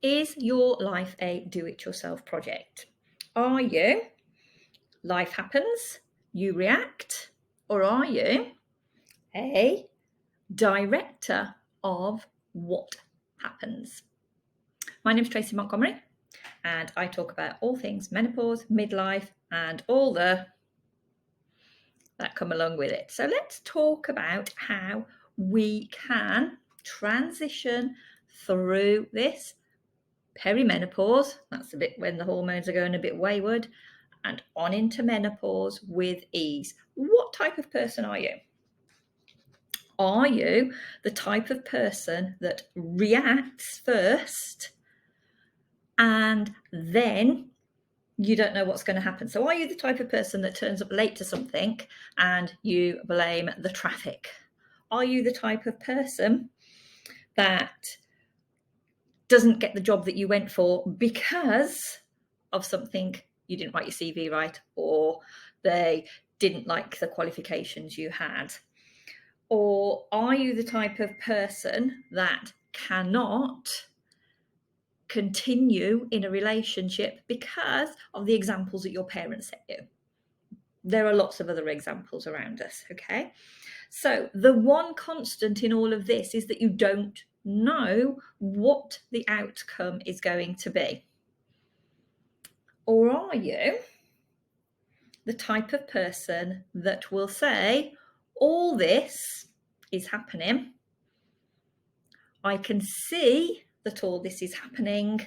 Is your life a do-it-yourself project? Are you life happens, you react, or are you a director of what happens? My name is Tracy Montgomery, and I talk about all things menopause, midlife, and all that come along with it. So let's talk about how we can transition through this perimenopause, that's the bit when the hormones are going a bit wayward, and on into menopause with ease. What type of person are you? Are you the type of person that reacts first and then you don't know what's going to happen? So are you the type of person that turns up late to something and you blame the traffic? Are you the type of person that doesn't get the job that you went for because of something you didn't write your CV right, or they didn't like the qualifications you had? Or are you the type of person that cannot continue in a relationship because of the examples that your parents set you? There are lots of other examples around us, okay? So the one constant in all of this is that you don't know what the outcome is going to be. Or are you the type of person that will say, all this is happening, I can see that all this is happening,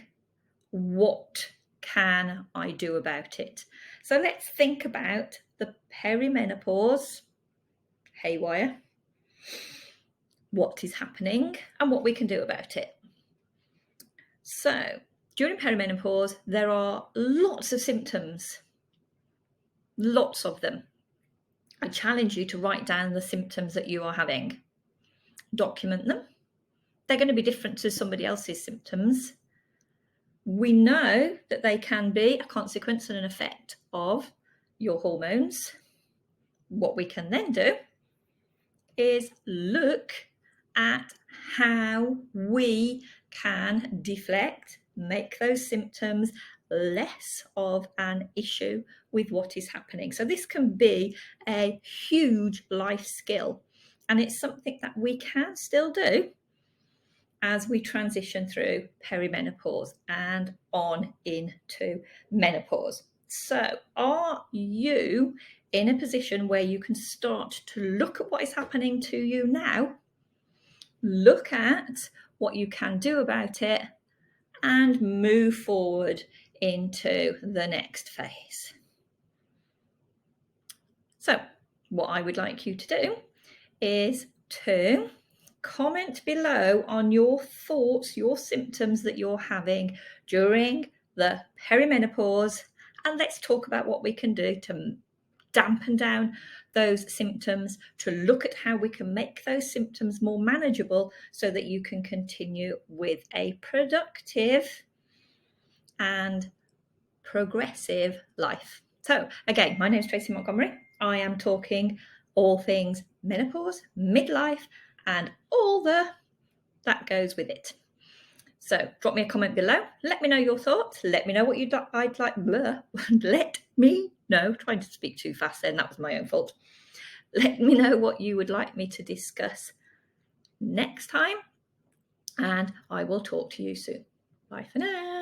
what can I do about it? So let's think about the perimenopause haywire, what is happening and what we can do about it. So during perimenopause, there are lots of symptoms, lots of them. I challenge you to write down the symptoms that you are having, document them. They're going to be different to somebody else's symptoms. We know that they can be a consequence and an effect of your hormones. What we can then do is look at how we can deflect, make those symptoms less of an issue with what is happening. So this can be a huge life skill, and it's something that we can still do as we transition through perimenopause and on into menopause. So are you in a position where you can start to look at what is happening to you now, look at what you can do about it, and move forward into the next phase? So what I would like you to do is to comment below on your thoughts, your symptoms that you're having during the perimenopause, and let's talk about what we can do to dampen down those symptoms, to look at how we can make those symptoms more manageable so that you can continue with a productive and progressive life. So again, my name is Tracy Montgomery. I am talking all things menopause, midlife, and all that goes with it. So drop me a comment below. Let me know your thoughts. Let me know what I'd like. Let me know. Trying to speak too fast then. That was my own fault. Let me know what you would like me to discuss next time, and I will talk to you soon. Bye for now.